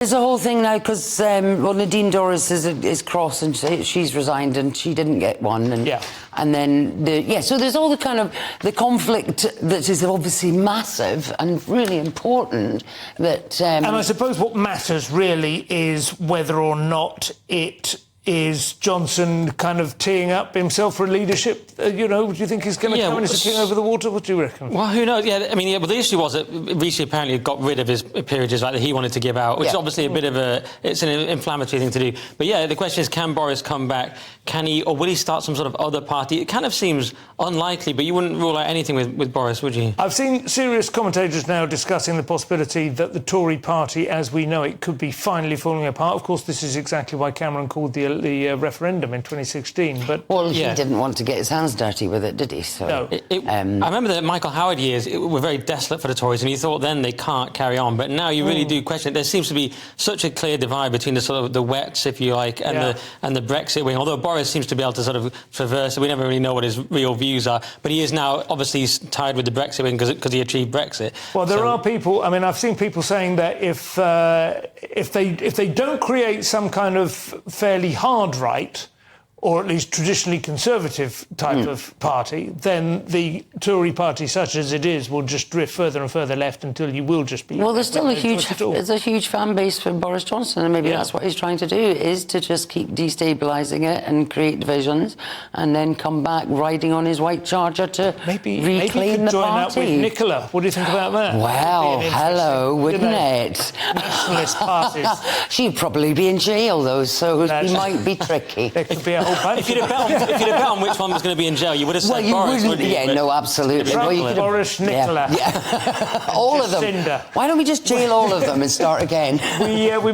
There's a whole thing now because Nadine Dorries is cross and she's resigned and she didn't get one. And, and then, so there's all the kind of the conflict that is obviously massive and really important. That and I suppose what matters really is whether or not it is Johnson kind of teeing up himself for leadership. Do you think he's going to come in as a king over the water? What do you reckon? Well, who knows? Yeah, I mean, well, the issue was that Rishi apparently got rid of his peerages that he wanted to give out, which is obviously a bit of it's an inflammatory thing to do. But yeah, the question is, can Boris come back? Can he, or will he start some sort of other party? It kind of seems unlikely, but you wouldn't rule out anything with Boris, would you? I've seen serious commentators now discussing the possibility that the Tory Party, as we know it, could be finally falling apart. Of course, this is exactly why Cameron called the referendum in 2016. But he didn't want to get his hands dirty with it, did he? So, no. I remember that Michael Howard years were very desolate for the Tories, and you thought then they can't carry on. But now you really do question it. There seems to be such a clear divide between the sort of the wets, if you like, and the Brexit wing. Although Boris seems to be able to sort of traverse it, we never really know what his real views are. But he is now obviously tied with the Brexit wing because he achieved Brexit. Well, there are people. I mean, I've seen people saying that if they don't create some kind of fairly hard right, or at least traditionally conservative type of party, then the Tory party, such as it is, will just drift further and further left until you will just be... Well, there's still a huge fan base for Boris Johnson, and maybe that's what he's trying to do, is to just keep destabilising it and create divisions, and then come back riding on his white charger to reclaim the join party. Up with Nicola. What do you think about that? Well, hello, wouldn't it? Nationalist parties. She'd probably be in jail, though, so it might be tricky. There could be a whole bunch. If you'd have bet on which one was going to be in jail, you would have said Boris, wouldn't you? Yeah, no, absolutely. Boris, Nicola. All of them. Why don't we just jail all of them and start again? We